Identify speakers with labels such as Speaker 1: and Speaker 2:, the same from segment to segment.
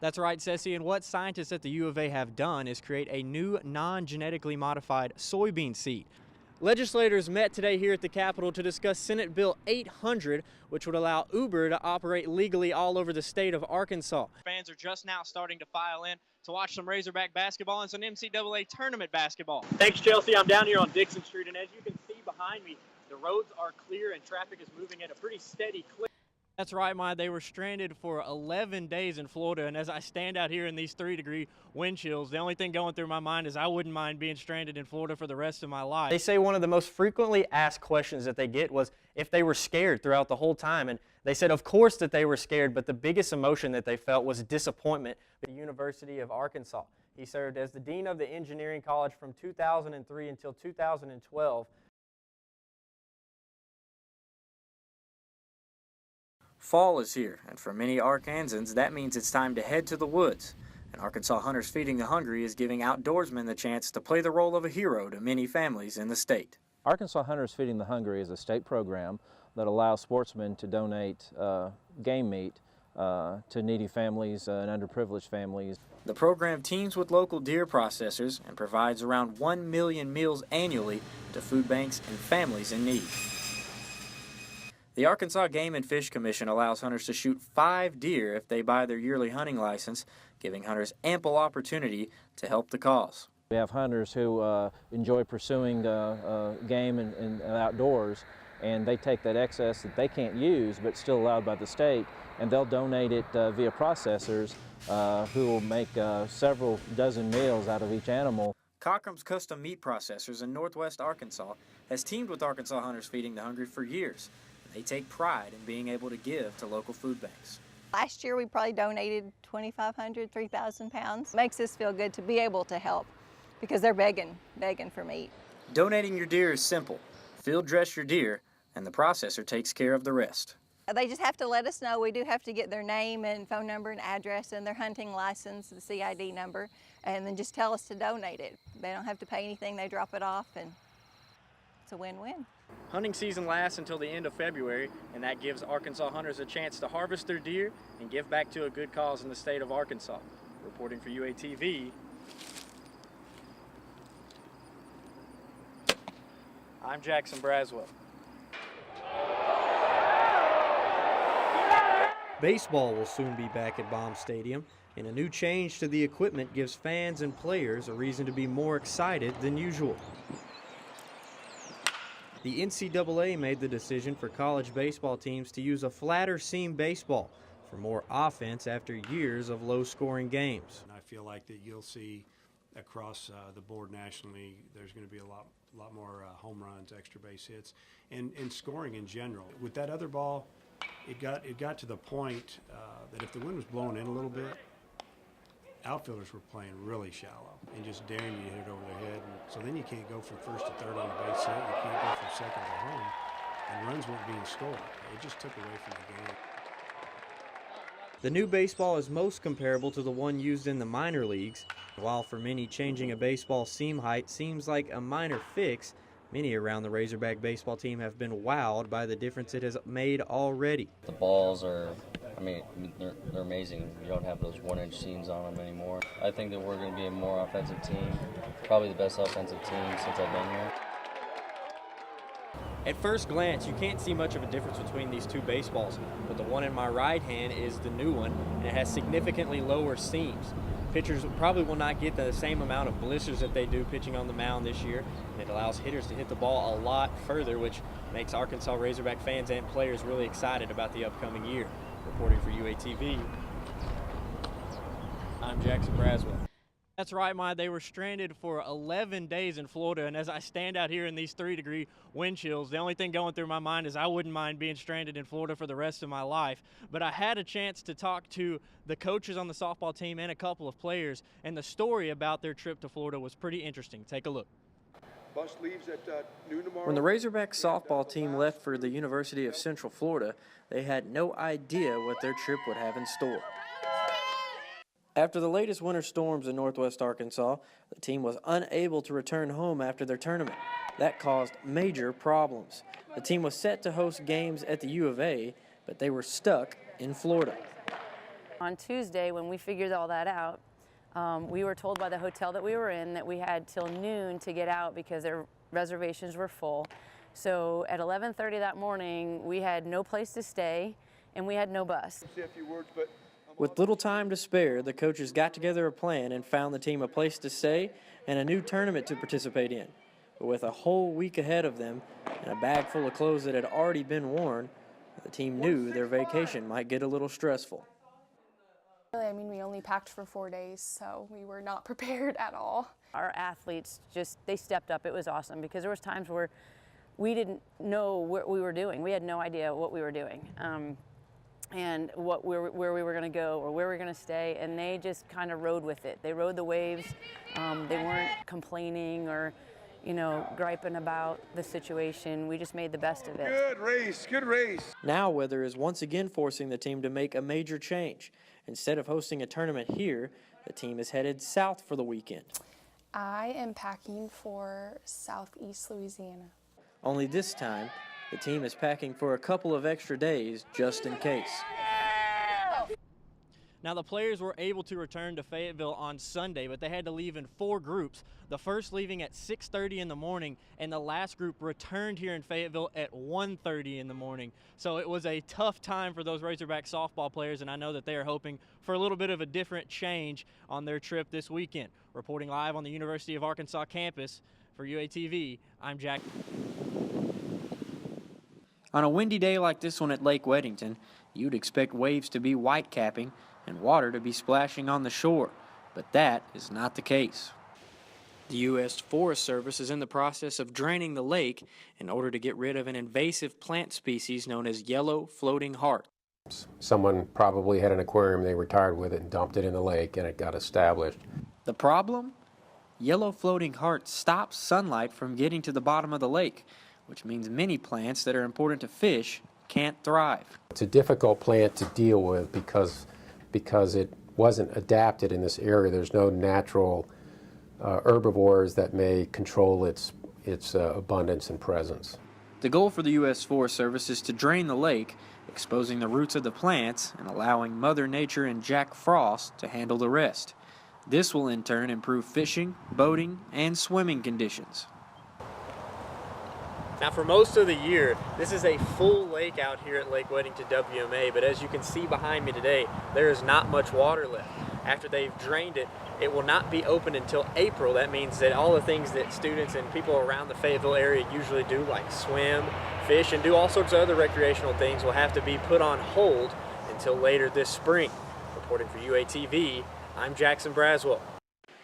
Speaker 1: That's right, Ceci, and what scientists at the U of A have done is create a new non-genetically modified soybean seed. Legislators met today here at the Capitol to discuss Senate Bill 800, which would allow Uber to operate legally all over the state of Arkansas. Fans are just now starting to file in to watch some Razorback basketball and some NCAA tournament basketball. Thanks, Chelsea. I'm down here on Dixon Street, and as you can see behind me, the roads are clear and traffic is moving at a pretty steady clip. That's right, Maya. They were stranded for 11 days in Florida, and as I stand out here in these 3-degree wind chills, the only thing going through my mind is I wouldn't mind being stranded in Florida for the rest of my life. They say one of the most frequently asked questions that they get was if they were scared throughout the whole time, and they said of course that they were scared, but the biggest emotion that they felt was disappointment at the University of Arkansas. He served as the Dean of the Engineering College from 2003 until 2012.
Speaker 2: Fall is here, and for many Arkansans, that means it's time to head to the woods. And Arkansas Hunters Feeding the Hungry is giving outdoorsmen the chance to play the role of a hero to many families in the state.
Speaker 3: Arkansas Hunters Feeding the Hungry is a state program that allows sportsmen to donate game meat to needy families and underprivileged families.
Speaker 2: The program teams with local deer processors and provides around 1 million meals annually to food banks and families in need. The Arkansas Game and Fish Commission allows hunters to shoot 5 deer if they buy their yearly hunting license, giving hunters ample opportunity to help the cause.
Speaker 3: We have hunters who enjoy pursuing game and outdoors, and they take that excess that they can't use but still allowed by the state, and they'll donate it via processors who will make several dozen meals out of each animal.
Speaker 2: Cockram's Custom Meat Processors in Northwest Arkansas has teamed with Arkansas Hunters Feeding the Hungry for years. They take pride in being able to give to local food banks.
Speaker 4: Last year we probably donated 2,500, 3,000 pounds. It makes us feel good to be able to help because they're begging for meat.
Speaker 2: Donating your deer is simple. Field dress your deer and the processor takes care of the rest.
Speaker 4: They just have to let us know. We do have to get their name and phone number and address and their hunting license, the CID number, and then just tell us to donate it. They don't have to pay anything, they drop it off, and it's a win-win.
Speaker 1: Hunting season lasts until the end of February, and that gives Arkansas hunters a chance to harvest their deer and give back to a good cause in the state of Arkansas. Reporting for UATV, I'm Jackson Braswell. Baseball will soon be back at Baum Stadium, and a new change to the equipment gives fans and players a reason to be more excited than usual. The NCAA made the decision for college baseball teams to use a flatter seam baseball for more offense after years of low-scoring games.
Speaker 5: And I feel like that you'll see across the board nationally, there's going to be a lot more home runs, extra base hits, and scoring in general. With that other ball, it got to the point that if the wind was blowing in a little bit, outfielders were playing really shallow and just daring you to hit it over their head. And so then you can't go from first to third on a base hit. You can't go from second to home. And runs weren't being scored. It just took away from the game.
Speaker 1: The new baseball is most comparable to the one used in the minor leagues. While for many changing a baseball seam height seems like a minor fix, many around the Razorback baseball team have been wowed by the difference it has made already.
Speaker 6: The balls are, they're amazing. You don't have those 1-inch seams on them anymore. I think that we're going to be a more offensive team, probably the best offensive team since I've been here.
Speaker 1: At first glance, you can't see much of a difference between these two baseballs, but the one in my right hand is the new one, and it has significantly lower seams. Pitchers probably will not get the same amount of blisters that they do pitching on the mound this year, and it allows hitters to hit the ball a lot further, which makes Arkansas Razorback fans and players really excited about the upcoming year. Reporting for UATV, I'm Jackson Braswell. That's right, Maya. They were stranded for 11 days in Florida, and as I stand out here in these 3-degree wind chills, the only thing going through my mind is I wouldn't mind being stranded in Florida for the rest of my life. But I had a chance to talk to the coaches on the softball team and a couple of players, and the story about their trip to Florida was pretty interesting. Take a look.
Speaker 7: Bus leaves at noon tomorrow.
Speaker 2: When the Razorback softball team left for the University of Central Florida, they had no idea what their trip would have in store. After the latest winter storms in northwest Arkansas, the team was unable to return home after their tournament. That caused major problems. The team was set to host games at the U of A, but they were stuck in Florida.
Speaker 8: On Tuesday, when we figured all that out, we were told by the hotel that we were in that we had till noon to get out because their reservations were full. So at 11:30 that morning, we had no place to stay and we had no bus.
Speaker 7: Say a few words, but
Speaker 2: With little time to spare, the coaches got together a plan and found the team a place to stay and a new tournament to participate in. But with a whole week ahead of them and a bag full of clothes that had already been worn, the team knew their vacation might get a little stressful.
Speaker 9: I mean, we only packed for 4 days, so we were not prepared at all.
Speaker 8: Our athletes they stepped up. It was awesome because there was times where we didn't know what we were doing. We had no idea what we were doing. And where we were going to go or where we were going to stay, and they just kind of rode with it. They rode the waves. They weren't complaining or, griping about the situation. We just made the best of it.
Speaker 7: good race, good race.
Speaker 2: Now weather is once again forcing the team to make a major change. Instead of hosting a tournament here, the team is headed south for the weekend.
Speaker 9: I am packing for Southeast Louisiana.
Speaker 2: Only this time, the team is packing for a couple of extra days just in case.
Speaker 1: Now, the players were able to return to Fayetteville on Sunday, but they had to leave in 4 groups. The first leaving at 6:30 in the morning, and the last group returned here in Fayetteville at 1:30 in the morning. So it was a tough time for those Razorback softball players, and I know that they are hoping for a little bit of a different change on their trip this weekend. Reporting live on the University of Arkansas campus for UATV, I'm Jack.
Speaker 2: On a windy day like this one at Lake Weddington, you'd expect waves to be white-capping and water to be splashing on the shore, but that is not the case. The U.S. Forest Service is in the process of draining the lake in order to get rid of an invasive plant species known as yellow floating heart.
Speaker 10: Someone probably had an aquarium, they retired with it and dumped it in the lake, and it got established.
Speaker 2: The problem? Yellow floating heart stops sunlight from getting to the bottom of the lake, which means many plants that are important to fish can't thrive.
Speaker 10: It's a difficult plant to deal with because it wasn't adapted in this area. There's no natural herbivores that may control its abundance and presence.
Speaker 2: The goal for the U.S. Forest Service is to drain the lake, exposing the roots of the plants and allowing Mother Nature and Jack Frost to handle the rest. This will in turn improve fishing, boating, and swimming conditions.
Speaker 1: Now, for most of the year, this is a full lake out here at Lake Weddington WMA, but as you can see behind me today, there is not much water left. After they've drained it, it will not be open until April. That means that all the things that students and people around the Fayetteville area usually do, like swim, fish, and do all sorts of other recreational things, will have to be put on hold until later this spring. Reporting for UATV, I'm Jackson Braswell.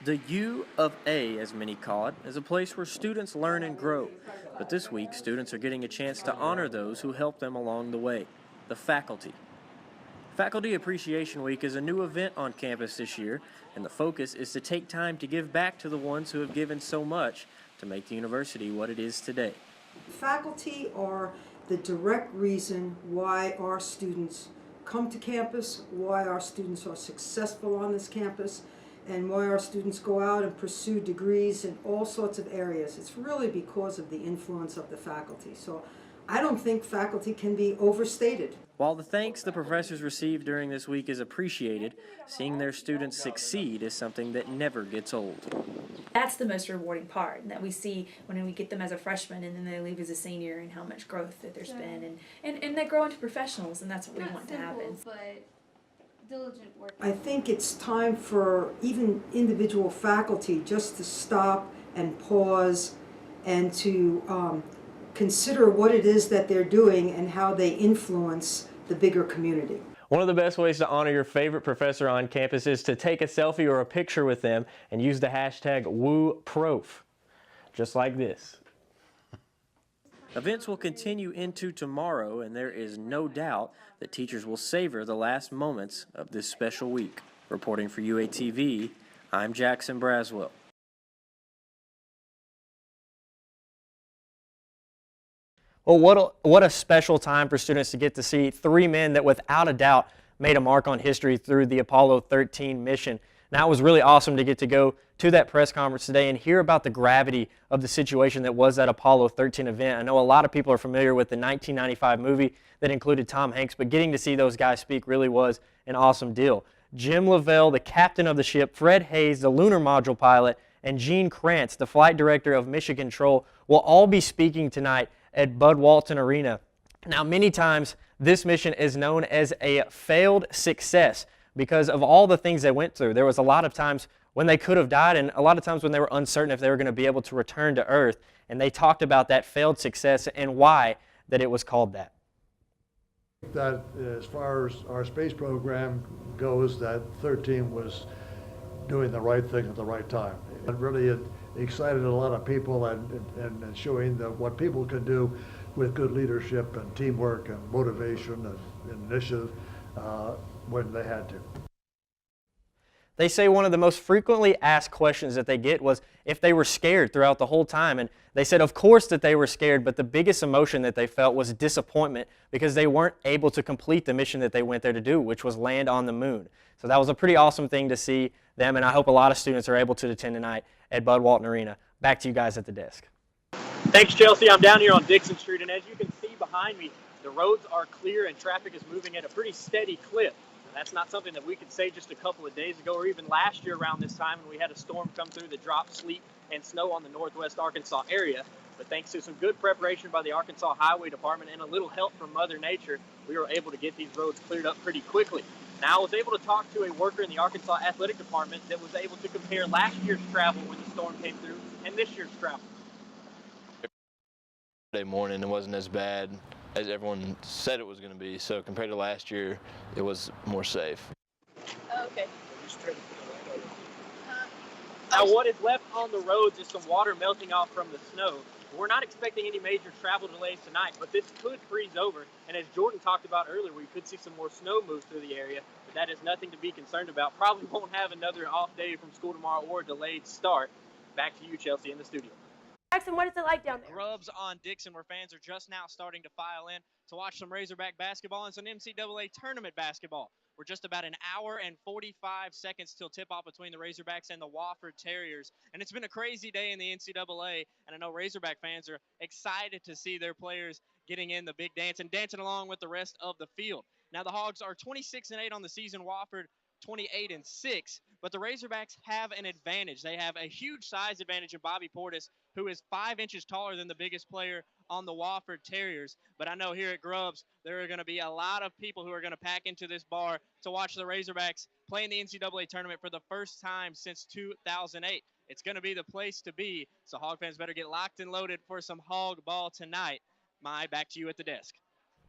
Speaker 2: The U of A, as many call it, is a place where students learn and grow. But this week, students are getting a chance to honor those who helped them along the way, the faculty. Faculty Appreciation Week is a new event on campus this year, and the focus is to take time to give back to the ones who have given so much to make the university what it is today.
Speaker 11: Faculty are the direct reason why our students come to campus, why our students are successful on this campus, and why our students go out and pursue degrees in all sorts of areas. It's really because of the influence of the faculty. So I don't think faculty can be overstated.
Speaker 2: While the thanks the professors receive during this week is appreciated, seeing their students succeed is something that never gets old.
Speaker 12: That's the most rewarding part, that we see when we get them as a freshman and then they leave as a senior and how much growth that there's been, and they grow into professionals, and that's what we want to happen.
Speaker 13: But diligent work.
Speaker 11: I think it's time for even individual faculty just to stop and pause and to consider what it is that they're doing and how they influence the bigger community.
Speaker 1: One of the best ways to honor your favorite professor on campus is to take a selfie or a picture with them and use the hashtag WooProf, just like this.
Speaker 2: Events will continue into tomorrow, and there is no doubt that teachers will savor the last moments of this special week. Reporting for UATV, I'm Jackson Braswell.
Speaker 1: Well, what a special time for students to get to see 3 men that without a doubt made a mark on history through the Apollo 13 mission. Now, it was really awesome to get to go to that press conference today and hear about the gravity of the situation that was that Apollo 13 event. I know a lot of people are familiar with the 1995 movie that included Tom Hanks, but getting to see those guys speak really was an awesome deal. Jim Lavelle, the captain of the ship, Fred Hayes, the lunar module pilot, and Gene Krantz, the flight director of Mission Control, will all be speaking tonight at Bud Walton Arena. Now, many times this mission is known as a failed success because of all the things they went through. There was a lot of times when they could have died and a lot of times when they were uncertain if they were going to be able to return to Earth. And they talked about that failed success and why that it was called that.
Speaker 14: That as far as our space program goes, that 13 was doing the right thing at the right time. It really excited a lot of people and showing what people can do with good leadership and teamwork and motivation and initiative when they had to.
Speaker 1: They say one of the most frequently asked questions that they get was if they were scared throughout the whole time. And they said, of course, that they were scared, but the biggest emotion that they felt was disappointment because they weren't able to complete the mission that they went there to do, which was land on the moon. So that was a pretty awesome thing to see them, and I hope a lot of students are able to attend tonight at Bud Walton Arena. Back to you guys at the desk.
Speaker 15: Thanks, Chelsea. I'm down here on Dixon Street, and as you can see behind me, the roads are clear and traffic is moving at a pretty steady clip. That's not something that we could say just a couple of days ago or even last year around this time when we had a storm come through that dropped sleet and snow on the northwest Arkansas area. But thanks to some good preparation by the Arkansas Highway Department and a little help from Mother Nature, we were able to get these roads cleared up pretty quickly. Now, I was able to talk to a worker in the Arkansas Athletic Department that was able to compare last year's travel when the storm came through and this year's travel.
Speaker 16: Saturday morning, it wasn't as bad as everyone said it was going to be, so compared to last year, it was more safe.
Speaker 12: Oh, okay.
Speaker 15: Now, what is left on the roads is some water melting off from the snow. We're not expecting any major travel delays tonight, but this could freeze over. And as Jordan talked about earlier, we could see some more snow move through the area, but that is nothing to be concerned about. Probably won't have another off day from school tomorrow or a delayed start. Back to you, Chelsea, in the studio.
Speaker 17: Jackson, what is it like down there?
Speaker 1: Grubs on Dixon, where fans are just now starting to file in to watch some Razorback basketball and some NCAA tournament basketball. We're just about an hour and 45 seconds till tip-off between the Razorbacks and the Wofford Terriers. And it's been a crazy day in the NCAA, and I know Razorback fans are excited to see their players getting in the big dance and dancing along with the rest of the field. Now, the Hogs are 26-8 on the season, Wofford 28-6, but the Razorbacks have an advantage. They have a huge size advantage in Bobby Portis, who is 5 inches taller than the biggest player on the Wofford Terriers. But I know here at Grubbs, there are going to be a lot of people who are going to pack into this bar to watch the Razorbacks play in the NCAA tournament for the first time since 2008. It's going to be the place to be, so Hog fans better get locked and loaded for some Hog ball tonight. Back to you at the desk.